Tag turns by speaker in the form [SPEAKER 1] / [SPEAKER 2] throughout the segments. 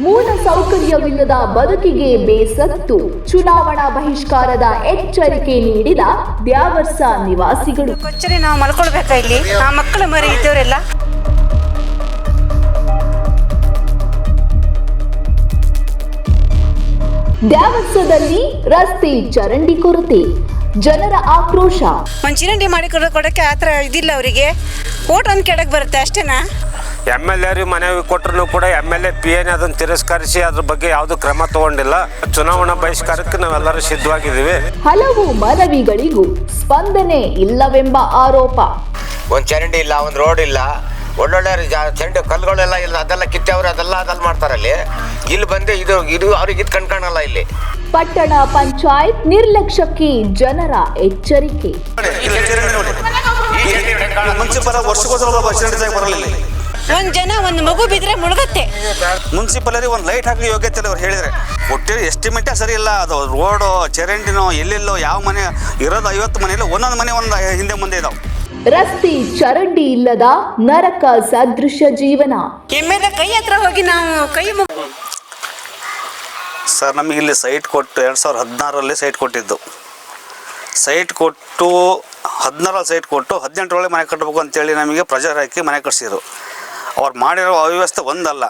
[SPEAKER 1] ಮೂಲ ಸೌಕರ್ಯವಿಲ್ಲದ ಬದುಕಿಗೆ ಬೇಸತ್ತು ಚುನಾವಣಾ ಬಹಿಷ್ಕಾರದ ಎಚ್ಚರಿಕೆ ನೀಡಿದ ದ್ಯಾವರ್ಸ ನಿವಾಸಿಗಳು.
[SPEAKER 2] ನಾವು ಮಲ್ಕೊಳ್ಬೇಕಾ ಇಲ್ಲಿ? ಆ ಮಕ್ಕಳ ಮರಿ ಇದ್ದವರೆಲ್ಲ
[SPEAKER 1] ದ್ಯಾವರ್ಸದಲ್ಲಿ ರಸ್ತೆ ಚರಂಡಿ ಕೊರತೆ, ಜನರ ಆಕ್ರೋಶ.
[SPEAKER 2] ಒಂದು ಚಿರಂಡಿ ಮಾಡಿ ಕೊಡಕ್ಕೆ ಆತರ ಇದಿಲ್ಲ ಅವರಿಗೆ. ಓಟ್ ಒಂದು ಕೆಳಗೆ ಬರುತ್ತೆ ಅಷ್ಟೇನಾ?
[SPEAKER 3] MLA ಮನವಿ ಕೊಟ್ಟರು ಕೂಡ MLA PN ಅದನ್ನು ತಿರಸ್ಕರಿಸಿ ಅದ್ರ ಬಗ್ಗೆ ಯಾವುದು ಕ್ರಮ ತಗೊಂಡಿಲ್ಲ. ಚುನಾವಣಾ ಬಹಿಷ್ಕಾರಕ್ಕೆ ನಾವೆಲ್ಲರೂ ಸಿದ್ಧವಾಗಿದ್ದೀವಿ.
[SPEAKER 1] ಹಲವು ಮನವಿಗಳಿಗೂ ಸ್ಪಂದನೆ ಇಲ್ಲವೆಂಬ ಆರೋಪ.
[SPEAKER 4] ಒಂದು ಚರಂಡಿ ಇಲ್ಲ, ಒಂದು ರೋಡ್ ಇಲ್ಲ, ಒಳ್ಳೊಳ್ಳೆ ಚರಂಡಿ ಕಲ್ಲುಗಳೆಲ್ಲ ಇಲ್ಲ, ಅದೆಲ್ಲ ಕಿತ್ತವ್ರು ಅದೆಲ್ಲ ಮಾಡ್ತಾರಲ್ಲಿ. ಇಲ್ಲಿ ಬಂದು ಇದು ಅವ್ರಿಗೆ ಇದು ಕಣ್ಕಾಣಲ್ಲ. ಇಲ್ಲಿ
[SPEAKER 1] ಪಟ್ಟಣ ಪಂಚಾಯತ್ ನಿರ್ಲಕ್ಷ್ಯಕ್ಕೆ ಜನರ ಎಚ್ಚರಿಕೆ.
[SPEAKER 2] ಒಂದು ಜನ ಒಂದು ಮಗು ಬಿದ್ರೆ ಮುಳುಗತ್ತೆ.
[SPEAKER 5] ಮುನ್ಸಿಪಲ್ ಒಂದು ಲೈಟ್ ಹಾಕಿ ಯೋಗ್ಯತೆ ಅವ್ರು ಹೇಳಿದ್ರೆ ಕೊಟ್ಟಿರೋ ಎಸ್ಟಿಮೇಟೇ ಸರಿ ಇಲ್ಲ. ಅದು ರೋಡು ಚರಂಡಿನೋ ಎಲ್ಲೆಲ್ಲೋ ಯಾವ ಮನೆ ಇರೋದು 50 ಮನೆಯಲ್ಲಿ ಒಂದೊಂದು ಮನೆ ಒಂದು ಹಿಂದೆ ಮುಂದೆ ಇದಾವೆ.
[SPEAKER 1] ರಸ್ತೆ ಚರಂಡಿ ಇಲ್ಲದ ನರಕ ಸದೃಶ ಜೀವನ.
[SPEAKER 2] MLA ಕೈ ಹತ್ರ ಹೋಗಿ ನಾವು ಕೈ
[SPEAKER 5] ಸರ್ ನಮಗೆ ಇಲ್ಲಿ ಸೈಟ್ ಕೊಟ್ಟು 2016ರಲ್ಲಿ ಸೈಟ್ ಕೊಟ್ಟಿದ್ದು. ಸೈಟ್ ಕೊಟ್ಟು 16ರಲ್ಲಿ ಸೈಟ್ ಕೊಟ್ಟು 18ರೊಳಗೆ ಮನೆ ಕಟ್ಟಬೇಕು ಅಂತೇಳಿ ನಮಗೆ ಪ್ರೆಷರ್ ಹಾಕಿ ಮನೆ ಕಟ್ಸಿದ್ರು. ಅವ್ರು ಮಾಡಿರೋ ಅವ್ಯವಸ್ಥೆ ಒಂದಲ್ಲ,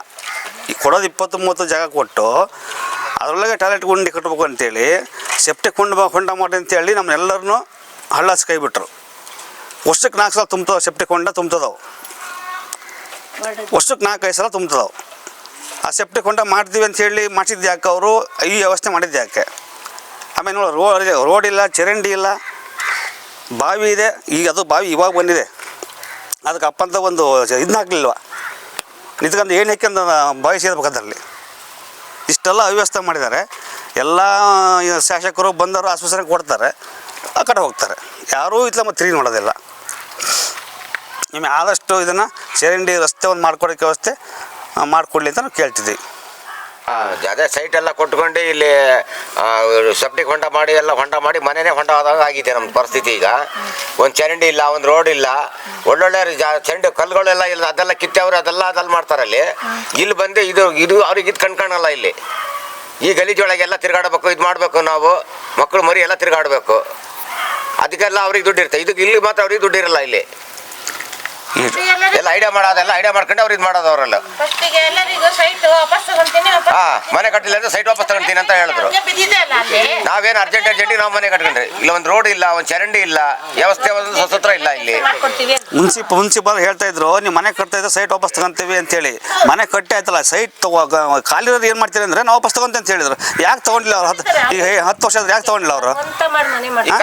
[SPEAKER 5] ಈ ಕೊಡೋದು 20-30 ಜಾಗ ಕೊಟ್ಟು ಅದರೊಳಗೆ ಟಾಯ್ಲೆಟ್ ಗುಂಡಿ ಕಟ್ಟಬೇಕು ಅಂತೇಳಿ ಸೆಪ್ಟಿಕ್ ಹೊಂಡ ಮಾಡಿ ಅಂತೇಳಿ ನಮ್ಮನ್ನೆಲ್ಲರನ್ನೂ ಹಳ್ಳಾಸಿ ಕೈ ಬಿಟ್ಟರು. ವರ್ಷಕ್ಕೆ 4 ಸಲ ತುಂಬ್ತವೆ ಸೆಪ್ಟಿಕ್ ಹೊಂಡ ತುಂಬ್ತದವು. ವರ್ಷಕ್ಕೆ 4-5 ಸಲ ತುಂಬ್ತದವು. ಆ ಸೆಪ್ಟಿಕ್ ಹೊಂಡ ಮಾಡ್ತೀವಿ ಅಂತೇಳಿ ಮಾಡಿಸಿದ್ದು ಯಾಕೆ ಅವರು ಈ ವ್ಯವಸ್ಥೆ ಮಾಡಿದ್ದು ಯಾಕೆ? ಆಮೇಲೆ ನೋಡಿ ರೋಡ್ ಇಲ್ಲ, ಚರಂಡಿ ಇಲ್ಲ, ಬಾವಿ ಇದೆ. ಈಗ ಅದು ಬಾವಿ ಇವಾಗ ಬಂದಿದೆ, ಅದಕ್ಕೆ ಅಪ್ಪಂತ ಒಂದು ಇದನ್ನ ಹಾಕ್ಲಿಲ್ವ, ನಿಂತ್ಕೊಂಡು ಏನು ಹಾಕ್ಯಂದು ಬಾವಿ ಸೇರ್ಬೇಕಂದ್ರಲ್ಲಿ. ಇಷ್ಟೆಲ್ಲ ಅವ್ಯವಸ್ಥೆ ಮಾಡಿದ್ದಾರೆ. ಎಲ್ಲ ಶಾಸಕರು ಬಂದವರು ಆಶ್ವಾಸನೆ ಕೊಡ್ತಾರೆ, ಆ ಕಡೆ ಹೋಗ್ತಾರೆ. ಯಾರೂ ಇತ್ಲ ಮತ್ತು ತಿರುಗಿ ನೋಡೋದಿಲ್ಲ. ನಿಮಗೆ ಆದಷ್ಟು ಇದನ್ನು ಚರಂಡಿ ರಸ್ತೆ ಒಂದು ಮಾಡ್ಕೊಡೋಕ್ಕೆ ವ್ಯವಸ್ಥೆ ಮಾಡಿಕೊಡ್ಲಿ ಅಂತ ನಾವು ಕೇಳ್ತಿದ್ದೀವಿ.
[SPEAKER 4] ಅದೇ ಸೈಟ್ ಎಲ್ಲ ಕೊಟ್ಕೊಂಡು ಇಲ್ಲಿ ಸೆಪ್ಟಿಕ್ ಹೊಂಡ ಮಾಡಿ ಎಲ್ಲ ಹೊಂಡ ಮಾಡಿ ಮನೆಯೇ ಹೊಂಡ ಆದಾಗ ಆಗಿದೆ ನಮ್ಮ ಪರಿಸ್ಥಿತಿ. ಈಗ ಒಂದು ಚರಂಡಿ ಇಲ್ಲ, ಒಂದು ರೋಡ್ ಇಲ್ಲ, ಒಳ್ಳೊಳ್ಳೆ ಚರಂಡಿ ಕಲ್ಲುಗಳೆಲ್ಲ ಇಲ್ಲ, ಅದೆಲ್ಲ ಕಿತ್ತವ್ರು ಅದೆಲ್ಲ ಮಾಡ್ತಾರಲ್ಲಿ. ಇಲ್ಲಿ ಬಂದು ಇದು ಅವ್ರಿಗೆ ಇದು ಕಣ್ಕಾಣಲ್ಲ. ಇಲ್ಲಿ ಈ ಗಲೀಜೊಳಗೆಲ್ಲ ತಿರುಗಾಡಬೇಕು, ಇದು ಮಾಡಬೇಕು, ನಾವು ಮಕ್ಕಳು ಮರಿ ಎಲ್ಲ ತಿರುಗಾಡಬೇಕು. ಅದಕ್ಕೆಲ್ಲ ಅವ್ರಿಗೆ ದುಡ್ಡು ಇರುತ್ತೆ. ಇದಕ್ಕೆ ಇಲ್ಲಿ ಮಾತ್ರ ಅವ್ರಿಗೆ ದುಡ್ಡು ಇರಲ್ಲ. ಇಲ್ಲಿ ಎಲ್ಲ ಐಡಿಯಾ ಮಾಡ್ಕೊಂಡು ಅವ್ರು ಇದು ಮಾಡೋದು. ಅವರೆಲ್ಲ ಮನೆ ಕಟ್ಟಿಲ್ಲ ಅಂದ್ರೆ ಸೈಟ್ ವಾಪಸ್ ತಗೊಂತೀನಿ ಅಂತ ಹೇಳಿದ್ರು. ನಾವೇನು ಅರ್ಜೆಂಟ್ ನಾವು ಮನೆ ಕಟ್ಕೊಂಡ್ರಿ. ಇಲ್ಲ ಒಂದು ರೋಡ್ ಇಲ್ಲ, ಒಂದು ಚರಂಡಿ ಇಲ್ಲ, ವ್ಯವಸ್ಥೆ ಒಂದು ಸ್ವತಂತ್ರ ಇಲ್ಲ. ಇಲ್ಲಿ
[SPEAKER 5] ಮುನ್ಸಿಪಲ್ ಹೇಳ್ತಾ ಇದ್ರು, ನೀವು ಮನೆ ಕಟ್ತಾ ಇದ್ರೆ ಸೈಟ್ ವಾಪಸ್ ತಗೊಂತೀವಿ ಅಂತೇಳಿ. ಮನೆ ಕಟ್ಟಿ ಆಯ್ತಲ್ಲ, ಸೈಟ್ ಖಾಲಿರೋರು ಏನು ಮಾಡ್ತೀರಿ ಅಂದರೆ ನಾವು ವಾಪಸ್ ತಗೊಂತ ಅಂತ ಹೇಳಿದ್ರು. ಯಾಕೆ ತಗೊಂಡಿಲ್ಲ ಅವ್ರು? 10 ವರ್ಷ ಆದ್ರೆ ಯಾಕೆ ತಗೊಂಡಿಲ್ಲ ಅವರು?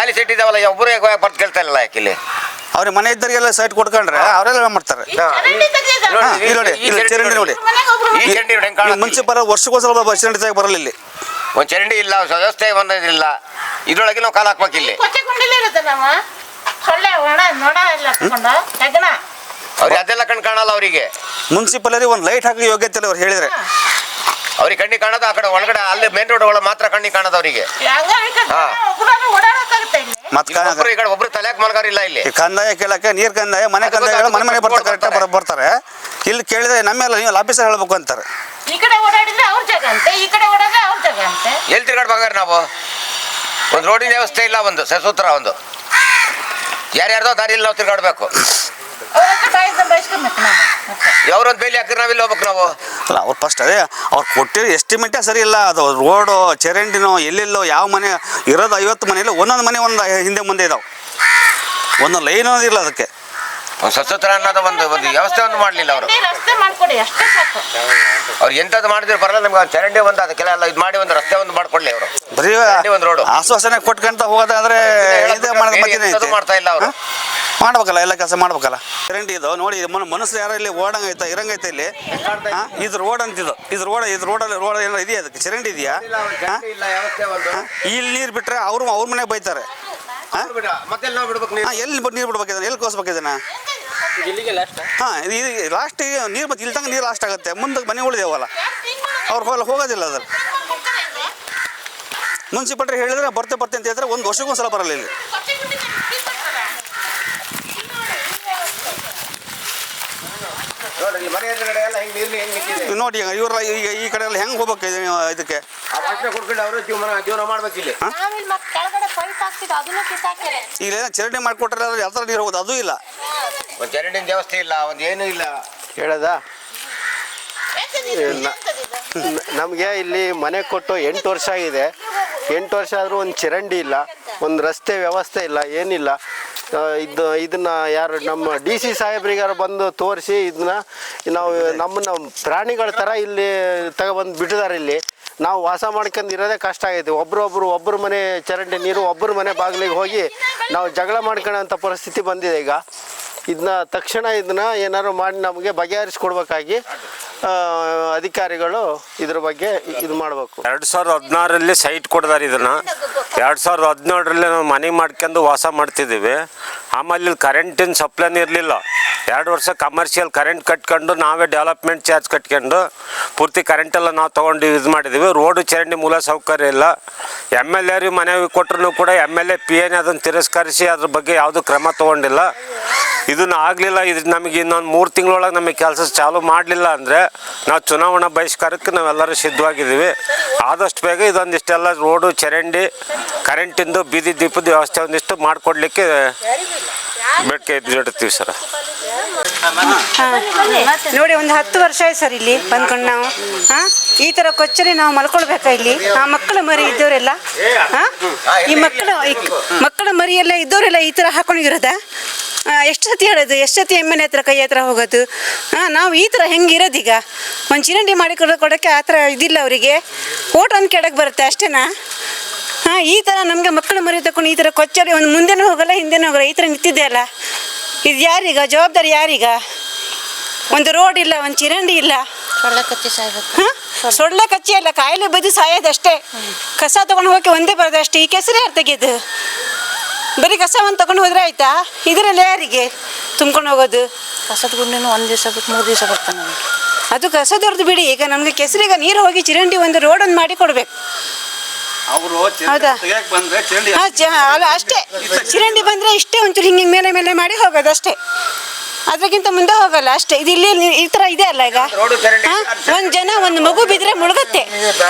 [SPEAKER 4] ಖಾಲಿ ಸೈಟ್ ಇದಾವಲ್ಲ, ಒಬ್ಬರು ಬರ್ತು ಕೇಳ್ತಾ ಇಲ್ಲ. ಯಾಕೆ ಇಲ್ಲಿ
[SPEAKER 5] ಅವ್ರಿಗೆ ಮನೆ ಇದ್ದರಿಗೆಲ್ಲ ಸೈಟ್ ಕೊಟ್ಕೊಂಡ್ರೆ ಅವರೆಲ್ಲ ಮಾಡ್ತಾರೆ. ಚರಂಡಿ ನೋಡಿ, ಮುನ್ಸಿಪಲ್ ವರ್ಷಕ್ಕೋಸ್ಕರ ಚರಂಡಿ ತೆಗೆ ಬರಲ್ಲ. ಇಲ್ಲಿ
[SPEAKER 4] ಒಂದು ಚರಂಡಿ ಇಲ್ಲ, ವ್ಯವಸ್ಥೆ ಒಂದಿಲ್ಲ. ಇದ್ರೊಳಗೆ ನಾವು ಕಾಲು ಹಾಕ್ಬೇಕು. ಇಲ್ಲಿ ಅವ್ರಿಗೆ ಅದೆಲ್ಲ ಕಣ್ ಕಾಣಲ್ಲ. ಅವರಿಗೆ
[SPEAKER 5] ಮುನ್ಸಿಪಲ್ ಒಂದು ಲೈಟ್ ಹಾಕಿ ಯೋಗ್ಯತೆ ಇಲ್ಲ ಅವ್ರು ಹೇಳಿದ್ರೆ.
[SPEAKER 4] ಅವ್ರಿಗೆ ಕಣ್ಣಿ ಕಾಣೋದು ಆ ಕಡೆ ಒಳಗಡೆ ಅಲ್ಲಿ ಮೇನ್ ರೋಡ್ ಒಳಗೆ ಮಾತ್ರ ಕಣ್ಣಿ ಕಾಣೋದು ಅವರಿಗೆ. ಒಬ್ರು ತಲೆಯಾಗ ಮಲ್ಗಾರಿಲ್ಲ. ಇಲ್ಲಿ
[SPEAKER 5] ಕಂದಾಯ ಕೇಳಕ್ಕೆ ನೀರ್ ಕಂದಾಯ, ಮನೆ ಕಂದಾಯ ಮನೆ ಬರ್ತಾರೆ, ಕರೆಕ್ಟ್ ಬರ್ತಾರೆ. ಇಲ್ಲಿ ಕೇಳಿದ್ರೆ ನಮ್ಮೆಲ್ಲ ನೀವು ಆಫೀಸರ್ ಹೇಳ್ಬೇಕು ಅಂತಾರೆ.
[SPEAKER 4] ಎಲ್ಲಿ ತಿರ್ಗಾಡ್ಬೇಕಾದ್ರೆ ನಾವು ಒಂದು ರೋಡಿನ ವ್ಯವಸ್ಥೆ ಇಲ್ಲ, ಒಂದು ಸೂತ್ರ, ಒಂದು ಯಾರ್ಯಾರ್ದೋ ದಾರಿಯಲ್ಲಿ ನಾವು ತಿರ್ಗಾಡ್ಬೇಕು. ಯಾವ್ರೊಂದು ಬೇಲಿ ಹಾಕಿದ್ರೆ ನಾವಿಲ್ಲಿ ಹೋಗ್ಬೇಕು ನಾವು.
[SPEAKER 5] ಅಲ್ಲ, ಅವ್ರು ಫಸ್ಟ್ ಅದೇ ಅವ್ರು ಕೊಟ್ಟಿರೋ ಎಸ್ಟಿಮೇಟೇ ಸರಿ ಇಲ್ಲ. ಅದು ರೋಡು ಚರಂಡಿನೋ ಎಲ್ಲೆಲ್ಲೋ ಯಾವ ಮನೆ ಇರೋದು 50 ಮನೆಯಲ್ಲಿ ಒಂದೊಂದು ಮನೆ ಒಂದು ಹಿಂದೆ ಮುಂದೆ ಇದಾವೆ. ಒಂದು ಲೈನ್ ಅನ್ನೋದಿಲ್ಲ ಅದಕ್ಕೆ.
[SPEAKER 4] ಸೂತ್ರ ಅನ್ನೋದು ಒಂದು ವ್ಯವಸ್ಥೆ ಒಂದು ಮಾಡಲಿಲ್ಲ ಅವರು. ಅವ್ರು ಎಂಥದ್ದು ಮಾಡಿದ್ರೆ ಬರಲ್ಲ. ನಮ್ಗೆ ಚರಂಡಿ ಒಂದು ಅದಕ್ಕೆಲ್ಲ ಎಲ್ಲ ಇದು ಮಾಡಿ ಒಂದು ರಸ್ತೆ ಒಂದು ಮಾಡ್ಕೊಡ್ಲಿ ಅವರು.
[SPEAKER 5] ಬರೀ
[SPEAKER 4] ಒಂದು ರೋಡು
[SPEAKER 5] ಆಶ್ವಾಸನೆ ಕೊಟ್ಕೊಂತ ಹೋಗೋದಾದ್ರೆ
[SPEAKER 4] ಮಾಡ್ತಾ ಇಲ್ಲ ಅವರು.
[SPEAKER 5] ಮಾಡ್ಬೇಕಲ್ಲ, ಎಲ್ಲ ಕೆಲಸ ಮಾಡ್ಬೇಕಲ್ಲ. ಚರಂಡಿ ಇದು ನೋಡಿ, ಮನಸ್ಸು ಯಾರೋ ಇಲ್ಲಿ ಓಡಂಗೈತೆ ಇರಂಗೈತೆ. ಇಲ್ಲಿ ಇದು ರೋಡ್ ಅಂತಿದ್ದು, ಇದು ರೋಡಲ್ಲಿ ರೋಡ್ ಏನೋ ಇದೆಯಾ? ಅದಕ್ಕೆ ಚರಂಡಿ ಇದೆಯಾ? ಇಲ್ಲಿ ನೀರು ಬಿಟ್ರೆ ಅವ್ರ ಮನೆಗೆ ಬೈತಾರೆ. ಎಲ್ಲಿ ನೀರು ಬಿಡ್ಬೇಕಿದ್ದಾನೆ, ಎಲ್ಲಿ ಕೋಸ್ಬೇಕಿದ್ದಾನ? ಲಾಸ್ಟ್ ನೀರು ಮತ್ತೆ ಇಲ್ಲಿ ತನಕ ನೀರು ಲಾಸ್ಟ್ ಆಗುತ್ತೆ. ಮುಂದಕ್ಕೆ ಮನೆ ಉಳಿದೇವಲ್ಲ, ಅವ್ರು ಹೋಗೋದಿಲ್ಲ. ಅದ್ರ ಮುನ್ಸಿಪಾಲ್ಟಿ ಹೇಳಿದ್ರೆ ಬರ್ತೆ ಅಂತ ಹೇಳಿದ್ರೆ ಒಂದು ವರ್ಷಕ್ಕೊಂದ್ಸಲ ಬರಲ್ಲ. ಇಲ್ಲಿ
[SPEAKER 4] ಈ ಮನೆ ಎದುರುಗಡೆ ಎಲ್ಲ ಹಿಂಗೆ ನೀರು ಹೆಂಗೆ ನಿಂತಿದೆ.
[SPEAKER 5] ನೋಡಿ ಇವ್ರ ಈಗ ಈ ಕಡೆ ಎಲ್ಲ ಹೆಂಗೆ ಹೋಗ್ಬೇಕು ಇದಕ್ಕೆ?
[SPEAKER 4] ಆ ವಾಸನೆ ಕುಡ್ಕೊಂಡು ಅವರು ಜೀವನ ಮಾಡ್ಬೇಕಿಲ್ಲ.
[SPEAKER 5] ಇಲ್ಲೇನೋ ಚರಂಡಿ ಮಾಡಿಕೊಟ್ರೆ ಯಾವ ಥರ ನೀರು ಹೋಗೋದು? ಅದೂ ಇಲ್ಲ.
[SPEAKER 4] ಒಂದು ಚರಂಡಿನ ವ್ಯವಸ್ಥೆ ಇಲ್ಲ, ಒಂದು ಏನೂ ಇಲ್ಲ.
[SPEAKER 6] ಹೇಳದ ನಮಗೆ ಇಲ್ಲಿ ಮನೆ ಕೊಟ್ಟು 8 ವರ್ಷ ಆಗಿದೆ. 8 ವರ್ಷ ಆದರೂ ಒಂದು ಚರಂಡಿ ಇಲ್ಲ, ಒಂದು ರಸ್ತೆ ವ್ಯವಸ್ಥೆ ಇಲ್ಲ, ಏನಿಲ್ಲ. ಇದನ್ನ ಯಾರು ನಮ್ಮ DC ಸಾಹೇಬ್ರಿಗಾರು ಬಂದು ತೋರಿಸಿ ಇದನ್ನ ನಾವು ನಮ್ಮನ್ನ ಪ್ರಾಣಿಗಳ ಥರ ಇಲ್ಲಿ ತಗೊಬಂದು ಬಿಟ್ಟಿದ್ದಾರೆ. ಇಲ್ಲಿ ನಾವು ವಾಸ ಮಾಡ್ಕೊಂಡು ಇರೋದೇ ಕಷ್ಟ ಆಗೈತೆ. ಒಬ್ಬರು ಮನೆ ಚರಂಡಿ ನೀರು ಒಬ್ಬರ ಮನೆ ಬಾಗಿಲಿಗೆ ಹೋಗಿ ನಾವು ಜಗಳ ಮಾಡ್ಕೊಳ್ಳೋಂಥ ಪರಿಸ್ಥಿತಿ ಬಂದಿದೆ ಈಗ. ಇದನ್ನ ತಕ್ಷಣ ಏನಾದ್ರು ಮಾಡಿ ನಮಗೆ ಬಗೆಹರಿಸ್ಕೊಡ್ಬೇಕಾಗಿ ಅಧಿಕಾರಿಗಳು ಇದ್ರ ಬಗ್ಗೆ ಇದು ಮಾಡಬೇಕು.
[SPEAKER 3] 2016ರಲ್ಲಿ ಸೈಟ್ ಕೊಡ್ದಾರೆ. ಇದನ್ನು 2017ರಲ್ಲಿ ನಾವು ಮನೆ ಮಾಡ್ಕೊಂಡು ವಾಸ ಮಾಡ್ತಿದ್ದೀವಿ. ಆಮೇಲೆ ಇಲ್ಲಿ ಕರೆಂಟಿನ ಸಪ್ಲೈನೇ ಇರಲಿಲ್ಲ. 2 ವರ್ಷ ಕಮರ್ಷಿಯಲ್ ಕರೆಂಟ್ ಕಟ್ಕೊಂಡು ನಾವೇ ಡೆವಲಪ್ಮೆಂಟ್ ಚಾರ್ಜ್ ಕಟ್ಕೊಂಡು ಪೂರ್ತಿ ಕರೆಂಟೆಲ್ಲ ನಾವು ತೊಗೊಂಡು ಇದು ಮಾಡಿದ್ದೀವಿ. ರೋಡು ಚರಂಡಿ ಮೂಲ ಸೌಕರ್ಯ ಇಲ್ಲ. MLA ಮನವಿ ಕೊಟ್ಟರು ಕೂಡ MLA PN ಅದನ್ನು ತಿರಸ್ಕರಿಸಿ ಅದ್ರ ಬಗ್ಗೆ ಯಾವುದೂ ಕ್ರಮ ತೊಗೊಂಡಿಲ್ಲ. ಇದನ್ನು ಆಗಲಿಲ್ಲ. ಇದು ನಮಗೆ ಇನ್ನೊಂದು 3 ತಿಂಗಳೊಳಗೆ ನಮಗೆ ಕೆಲಸ ಚಾಲೂ ಮಾಡಲಿಲ್ಲ ಅಂದರೆ ನಾವು ಚುನಾವಣಾ ಬಹಿಷ್ಕಾರಕ್ಕೆ ನಾವೆಲ್ಲರೂ ಸಿದ್ಧವಾಗಿದ್ದೀವಿ. ಆದಷ್ಟು ಬೇಗ ಇದೊಂದಿಷ್ಟೆಲ್ಲ ರೋಡು ಚರಂಡಿ ಕರೆಂಟಿಂದು ಬೀದಿ ದೀಪದ ವ್ಯವಸ್ಥೆ ಒಂದಿಷ್ಟು ಮಾಡಿಕೊಡ್ಲಿಕ್ಕೆ ಬೇಡಿಕೆ ಇಡ್ತೀವಿ ಸರ್.
[SPEAKER 2] ನೋಡಿ ಒಂದು 10 ವರ್ಷ ಆಯ್ತು ಸರ್ ಇಲ್ಲಿ ಬಂದ್ಕೊಂಡು ನಾವು ಈ ಥರ ಕೊಚ್ಚರಿ ನಾವು ಮಲ್ಕೊಳ್ಬೇಕಾ ಇಲ್ಲಿ? ಆ ಮಕ್ಕಳ ಮರಿ ಇದ್ದವರೆಲ್ಲ ಈ ಮಕ್ಕಳ ಮರಿ ಎಲ್ಲ ಇದ್ದವರೆಲ್ಲ ಈ ಥರ ಹಾಕೊಂಡಿರೋದ? ಎಷ್ಟು ಸತಿ ಹೇಳೋದು, ಎಷ್ಟು ಸತಿ MLA ಹತ್ರ ಕೈ ಹತ್ರ ಹೋಗೋದು? ನಾವು ಈ ಥರ ಹೆಂಗಿರೋದೀಗ? ಒಂದು ಚಿರಂಡಿ ಮಾಡಿ ಕೊಡೋಕ್ಕೆ ಆ ಥರ ಇದಿಲ್ಲ ಅವರಿಗೆ. ಓಟ್ ಒಂದು ಕೆಳಗೆ ಬರುತ್ತೆ ಅಷ್ಟೇನಾ? ಈ ಥರ ನಮಗೆ ಮಕ್ಕಳು ಮರಿ ತಗೊಂಡು ಈ ಥರ ಕೊಚ್ಚರಿ ಒಂದು ಮುಂದೆನೂ ಹೋಗಲ್ಲ ಹಿಂದೆನೂ ಹೋಗಲ್ಲ, ಈ ಥರ ನಿಂತಿದ್ದೆ ಅಲ್ಲ. ಇದು ಯಾರೀಗ ಜವಾಬ್ದಾರಿ? ಯಾರೀಗ? ಒಂದು ರೋಡ್ ಇಲ್ಲ, ಒಂದು ಚಿರಂಡಿ ಇಲ್ಲ. ಸೊಳ್ಳೆ ಕಚ್ಚಿ ಅಲ್ಲ, ಕಾಯಿಲೆ ಬದ್ದು ಸಾಯೋದಷ್ಟೇ. ಕಸ ತೊಗೊಂಡು ಹೋಗಿ ಒಂದೇ ಬರೋದು ಅಷ್ಟೇ. ಈ ಕೆಸರೇ ಯಾರು ತೆಗೆಯೋದು? ಬರೀ ಕಸ ಒಂದು ತೊಗೊಂಡು ಹೋದ್ರೆ ಆಯ್ತಾ? ಇದರಲ್ಲಿ ಯಾರಿಗೆ ತುಂಬ್ಕೊಂಡು ಹೋಗೋದು?
[SPEAKER 7] ಕಸದ ಗುಂಡಿನೂ 1 ದಿವಸ ಬಿಟ್ಟು 3 ದಿವಸ ಬರ್ತಾನೆ ನಮಗೆ.
[SPEAKER 2] ಅದು ಕಸದವ್ರದ್ದು ಬಿಡಿ. ಈಗ ನಮಗೆ ಕೆಸರಿಗೆ ನೀರು ಹೋಗಿ ಚಿರಂಡಿ ಒಂದು ರೋಡ್ ಒಂದು ಮಾಡಿ ಕೊಡ್ಬೇಕು. ಹೌದಾ? ಅಲ್ಲ ಅಷ್ಟೇ, ಚಿರಂಡಿ ಬಂದರೆ ಇಷ್ಟೇ ಒಂಚೂರು ಹಿಂಗೆ ಮೇಲೆ ಮೇಲೆ ಮಾಡಿ ಹೋಗೋದು ಅಷ್ಟೇ, ಅದಕ್ಕಿಂತ ಮುಂದೆ ಹೋಗಲ್ಲ ಅಷ್ಟೇ. ಇದು ಇಲ್ಲಿ ಈ ಥರ ಇದೆ ಅಲ್ಲ. ಈಗ ಒಂದು ಮಗು ಬಿದ್ದರೆ ಮುಳುಗತ್ತೆ,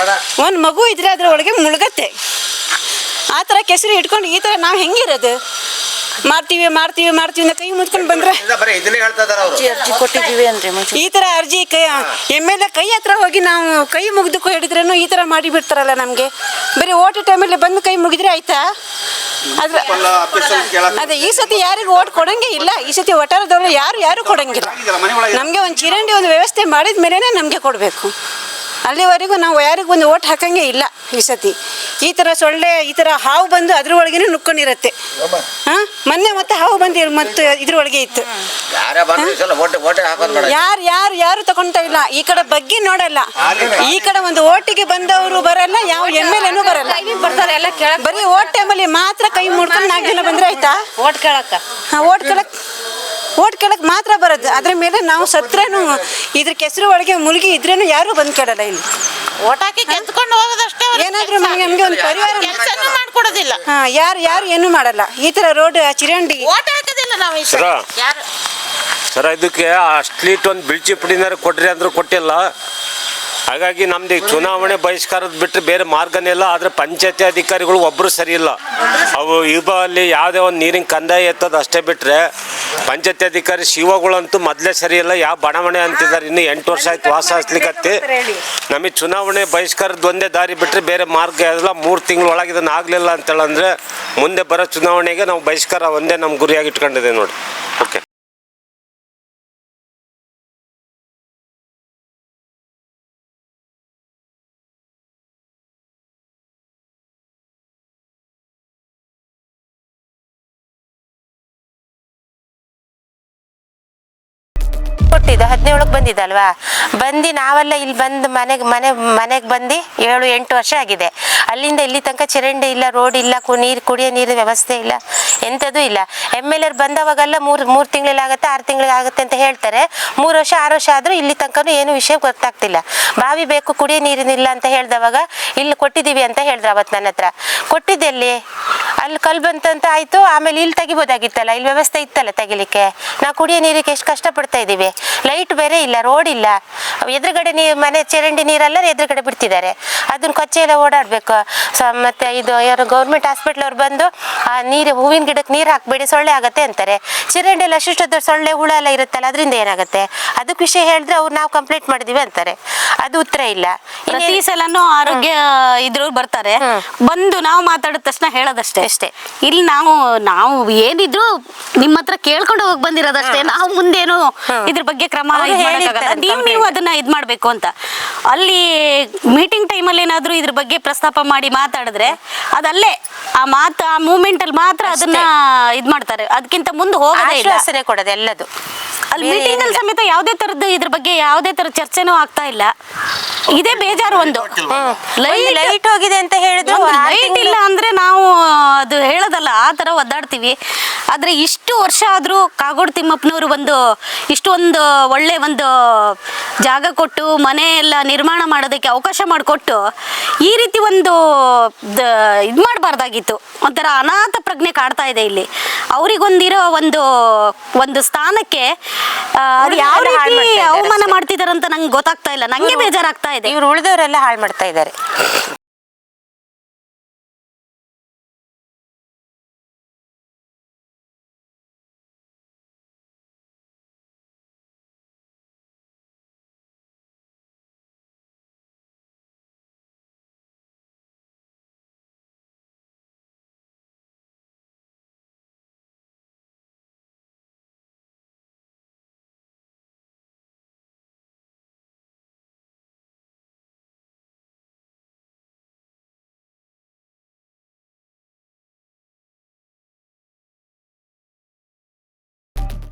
[SPEAKER 2] ಒಂದು ಮಗು ಇದ್ರೆ ಅದ್ರ ಒಳಗೆ ಮುಳುಗತ್ತೆ. ಆ ಥರ ಕೆಸರು ಇಟ್ಕೊಂಡು ಈ ಥರ ನಾವು ಹೆಂಗಿರೋದು? ಮಾಡ್ತೀವಿ ಅಂತ ಕೈ ಮುಚ್ಕೊಂಡು ಬಂದ್ರೆ
[SPEAKER 7] ಅರ್ಜಿ ಕೊಟ್ಟಿದ್ದೀವಿ ಅಂದ್ರೆ
[SPEAKER 2] ಈ ಥರ ಅರ್ಜಿ MLA ಕೈ ಹತ್ರ ಹೋಗಿ ನಾವು ಕೈ ಮುಗಿದು ಹೇಳಿದ್ರೇನು ಈ ಥರ ಮಾಡಿ ಬಿಡ್ತಾರಲ್ಲ ನಮಗೆ. ಬರೀ ಓಟ್ ಟೈಮಲ್ಲಿ ಬಂದು ಕೈ ಮುಗಿದ್ರೆ ಆಯ್ತಾ? ಅದೇ ಈ ಸತಿ ಯಾರಿಗೂ ಓಟ್ ಕೊಡಂಗೆ ಇಲ್ಲ. ಈ ಸತಿ ಒಟ್ಟಾರದವರು ಯಾರು ಕೊಡಂಗಿಲ್ಲ. ನಮಗೆ ಒಂದು ಚಿರಂಡಿ ಒಂದು ವ್ಯವಸ್ಥೆ ಮಾಡಿದ ಮೇಲೆ ನಮಗೆ ಕೊಡಬೇಕು. ಅಲ್ಲಿವರೆಗೂ ನಾವು ಯಾರಿಗೂ ಒಂದು ಓಟ್ ಹಾಕಂಗೆ ಇಲ್ಲ. ಈ ಸತಿ ಈ ಥರ ಸೊಳ್ಳೆ ಈ ಥರ ಹಾವು ಬಂದು ಅದ್ರೊಳಗೇನೆ ನುಕ್ಕೊಂಡಿರತ್ತೆ. ಮೊನ್ನೆ ಮತ್ತೆ ಹಾವು ಬಂದು ಮತ್ತೆ ಇದ್ರೊಳಗೆ ಇತ್ತು. ಯಾರು ತಗೊಂತ ಇಲ್ಲ. ಈ ಕಡೆ ಬಗ್ಗೆ ನೋಡಲ್ಲ. ಈ ಕಡೆ ಒಂದು ಓಟಿಗೆ ಬಂದವರು ಬರಲ್ಲ, ಯಾವ MLAನೂ ಬರಲ್ಲ. ಬರೀ ಓಟ್ ಟೈಮಲ್ಲಿ ಮಾತ್ರ ಕೈ ಮುಡ್ಕೊಂಡು 4 ಜನ ಬಂದ್ರೆ ಆಯ್ತಾ? ಓಟ್ ಕೇಳಕ್ ಮಾತ್ರ ಬರೋದು. ಅದ್ರ ಮೇಲೆ ನಾವು ಸತ್ರೇನು ಇದ್ರ ಕೆಸರು ಒಳಗೆ ಮುಳುಗಿ ಇದ್ರೇನು ಯಾರು ಬಂದ್ ಕೇಳಲ್ಲ. ಇಲ್ಲಿ
[SPEAKER 7] ಓಟ್ ಹಾಕಿ ಗೆದ್ಕೊಂಡು ಹೋಗೋದಷ್ಟೇ.
[SPEAKER 2] ಏನಾದ್ರೂ ನಮ್ಗೆ ಒಂದು ಪರಿವಾರ
[SPEAKER 7] ಮಾಡ್ಕೊಡೋದಿಲ್ಲ.
[SPEAKER 2] ಯಾರು ಏನು ಮಾಡಲ್ಲ. ಈ ತರ ರೋಡ್ ಚಿರಂಡಿ
[SPEAKER 7] ಓಟ್ ಹಾಕೋದಿಲ್ಲ ನಾವು.
[SPEAKER 3] ಸರ ಇದಕ್ಕೆ ಅಷ್ಟ್ಲೀಟ್ ಒಂದು ಬಿಳ್ಚಿ ಪುಡಿನಾರು ಕೊಡ್ರಿ ಅಂದ್ರೂ ಕೊಟ್ಟಿಲ್ಲ. ಹಾಗಾಗಿ ನಮ್ದು ಚುನಾವಣೆ ಬಹಿಷ್ಕಾರದ ಬಿಟ್ಟರೆ ಬೇರೆ ಮಾರ್ಗನೇ ಇಲ್ಲ. ಆದರೆ ಪಂಚಾಯತಿ ಅಧಿಕಾರಿಗಳು ಒಬ್ಬರು ಸರಿ ಇಲ್ಲ. ಅವು ಅಲ್ಲಿ ಯಾವುದೇ ಒಂದು ನೀರಿನ ಕಂದಾಯ ಎತ್ತೋದು ಅಷ್ಟೇ ಬಿಟ್ಟರೆ ಪಂಚಾಯತಿ ಅಧಿಕಾರಿ ಶಿವಗಳಂತೂ ಮೊದಲೇ ಸರಿ ಇಲ್ಲ. ಯಾವ ಬಣವಣೆ ಅಂತಿದ್ದಾರೆ. ಇನ್ನು 8 ವರ್ಷ ಆಯ್ತು ವಾಸ ಹಚ್ಲಿಕ್ಕತ್ತಿ. ನಮಗೆ ಚುನಾವಣೆ ಬಹಿಷ್ಕಾರದ ಒಂದೇ ದಾರಿ ಬಿಟ್ಟರೆ ಬೇರೆ ಮಾರ್ಗ ಇಲ್ಲ. 3 ತಿಂಗಳ ಒಳಗೆ ಇದನ್ನು ಆಗಲಿಲ್ಲ ಅಂತೇಳಂದರೆ ಮುಂದೆ ಬರೋ ಚುನಾವಣೆಗೆ ನಾವು ಬಹಿಷ್ಕಾರ ಒಂದೇ ನಮ್ಮ ಗುರಿಯಾಗಿ ಇಟ್ಕೊಂಡಿದೆ ನೋಡಿ. ಓಕೆ.
[SPEAKER 7] ಕೊಟ್ಟಿದ್ದು 17ಕ್ಕೆ ಬಂದಿದ್ದಲ್ವಾ? ಬಂದು ನಾವೆಲ್ಲ ಇಲ್ಲಿ ಬಂದು ಮನೆಗೆ ಬಂದು 7-8 ವರ್ಷ ಆಗಿದೆ. ಅಲ್ಲಿಂದ ಇಲ್ಲಿ ತನಕ ಚರಂಡಿ ಇಲ್ಲ, ರೋಡ್ ಇಲ್ಲ, ಕುಡಿಯೋ ನೀರಿನ ವ್ಯವಸ್ಥೆ ಇಲ್ಲ, ಎಂಥದೂ ಇಲ್ಲ. MLA ಬಂದವಾಗೆಲ್ಲ 3 ತಿಂಗಳಾಗುತ್ತೆ 6 ತಿಂಗಳಾಗುತ್ತೆ ಅಂತ ಹೇಳ್ತಾರೆ. 3 ವರ್ಷ 6 ವರ್ಷ ಆದರೂ ಇಲ್ಲಿ ತನಕ ಏನು ವಿಷಯ ಗೊತ್ತಾಗ್ತಿಲ್ಲ. ಬಾವಿ ಬೇಕು, ಕುಡಿಯೋ ನೀರಿನಿಲ್ಲ ಅಂತ ಹೇಳ್ದವಾಗ ಇಲ್ಲಿ ಕೊಟ್ಟಿದ್ದೀವಿ ಅಂತ ಹೇಳಿದ್ರು. ಅವತ್ತು ನನ್ನ ಹತ್ರ ಕೊಟ್ಟಿದ್ದೆಲ್ಲಿ? ಅಲ್ಲಿ ಕಲ್ ಬಂತಂತ ಆಯ್ತು, ಆಮೇಲೆ ಇಲ್ಲಿ ತೆಗಿಬೋದಾಗಿತ್ತಲ್ಲ, ಇಲ್ಲಿ ವ್ಯವಸ್ಥೆ ಇತ್ತಲ್ಲ ತೆಗಿಲಿಕ್ಕೆ. ನಾವು ಕುಡಿಯೋ ನೀರಿಗೆ ಎಷ್ಟು ಕಷ್ಟಪಡ್ತಾ ಇದ್ದೀವಿ. ಲೈಟ್ ಬೇರೆ ಇಲ್ಲ, ರೋಡ್ ಇಲ್ಲ, ಎದುರುಗಡೆ ಮನೆ ಚರಂಡಿ ನೀರೆಲ್ಲ ಎದುರುಗಡೆ ಬಿಡ್ತಿದ್ದಾರೆ, ಅದನ್ನ ಕೊಚ್ಚೆ ಎಲ್ಲ ಓಡಾಡಬೇಕು. ಮತ್ತೆ ಇದು ಯಾರು ಗೌರ್ಮೆಂಟ್ ಹಾಸ್ಪಿಟ್ಲ್ ಅವ್ರು ಬಂದು ಆ ನೀರು, ಹೂವಿನ ಗಿಡಕ್ಕೆ ನೀರು ಹಾಕಬೇಡಿ ಸೊಳ್ಳೆ ಆಗತ್ತೆ ಅಂತಾರೆ. ಚರಂಡಿ ಎಲ್ಲ ಅಷ್ಟು ಸೊಳ್ಳೆ ಹುಳ ಎಲ್ಲ ಇರುತ್ತಲ್ಲ, ಅದರಿಂದ ಏನಾಗುತ್ತೆ? ಅದಕ್ಕೆ ವಿಷಯ ಹೇಳಿದ್ರೆ ಅವ್ರು ನಾವು ಕಂಪ್ಲೇಂಟ್ ಮಾಡಿದೀವಿ ಅಂತಾರೆ, ಅದು ಉತ್ತರ ಇಲ್ಲ.
[SPEAKER 8] ಪ್ರತಿ ಸಲನೂ ಆರೋಗ್ಯ ಇದ್ರು ಬರ್ತಾರೆ, ಬಂದು ನಾವು ಮಾತಾಡಿದ ತಕ್ಷಣ ಹೇಳೋದಷ್ಟೇ ಅಷ್ಟೇ. ಇಲ್ಲಿ ನಾವು ಏನಿದ್ರು ನಿಮ್ಮ ಹತ್ರ ಕೇಳ್ಕೊಂಡು ಹೋಗಿ ಬಂದಿರೋದಷ್ಟೇ. ನಾವು ಮುಂದೇನು ಇದ್ರ ಬಗ್ಗೆ ಕ್ರಮ ನೀವು ಅದನ್ನ ಇದ್ ಮಾಡ್ಬೇಕು ಅಂತ. ಅಲ್ಲಿ ಮೀಟಿಂಗ್ ಟೈಮಲ್ಲಿ ಏನಾದ್ರು ಇದ್ರ ಬಗ್ಗೆ ಪ್ರಸ್ತಾಪ ಮಾಡಿ ಮಾತಾಡಿದ್ರೆ ಅದಲ್ಲೇ ಆ ಮೂಮೆಂಟ್ ಅಲ್ಲಿ ಮಾತ್ರ ಅದನ್ನ ಇದ್ ಮಾಡ್ತಾರೆ, ಅದಕ್ಕಿಂತ ಮುಂದೆ ಹೋಗೋದೇ ಇಲ್ಲ.
[SPEAKER 7] ಕೊಡೋದು ಎಲ್ಲದು
[SPEAKER 8] ಅಲ್ಲಿ ಮೀಟಿಂಗ್ ಅಲ್ಲಿ ಸಮೇತ ಯಾವುದೇ ತರದ್ದು ಇದ್ರ ಬಗ್ಗೆ ಯಾವುದೇ ತರ ಚರ್ಚೆನೂ ಆಗ್ತಾ ಇಲ್ಲ. ಇದೇ ಬೇಜಾರು. ಒಂದು
[SPEAKER 7] ಲೈಟ್ ಹೋಗಿದೆ ಅಂತ ಹೇಳಿದ್ರು,
[SPEAKER 8] ಲೈಟ್ ಇಲ್ಲ ಅಂದ್ರೆ ನಾವು ಅದು ಹೇಳೋದಲ್ಲ, ಆ ತರ ಒದ್ದಾಡ್ತೀವಿ. ಆದ್ರೆ ಇಷ್ಟು ವರ್ಷ ಆದ್ರೂ ಕಾಗೋಡು ತಿಮ್ಮಪ್ಪನವರು ಇಷ್ಟೊಂದು ಒಳ್ಳೆ ಒಂದು ಜಾಗ ಕೊಟ್ಟು ಮನೆ ಎಲ್ಲ ನಿರ್ಮಾಣ ಮಾಡೋದಕ್ಕೆ ಅವಕಾಶ ಮಾಡಿಕೊಟ್ಟು ಈ ರೀತಿ ಒಂದು ಇದು ಮಾಡಬಾರ್ದಾಗಿತ್ತು. ಒಂಥರ ಅನಾಥ ಪ್ರಜ್ಞೆ ಕಾಡ್ತಾ ಇದೆ ಇಲ್ಲಿ. ಅವ್ರಿಗೊಂದಿರೋ ಒಂದು ಸ್ಥಾನಕ್ಕೆ ಅದು ಯಾವ ರೀತಿ ಅವಮಾನ ಮಾಡ್ತಿದಾರಂತ ನಂಗೆ ಗೊತ್ತಾಗ್ತಾ ಇಲ್ಲ. ನಂಗೆ ಬೇಜಾರಾಗ್ತಾ ಇದೆ.
[SPEAKER 7] ಇವ್ರು ಉಳಿದವರೆಲ್ಲ ಹಾಳು ಮಾಡ್ತಾ ಇದ್ದಾರೆ.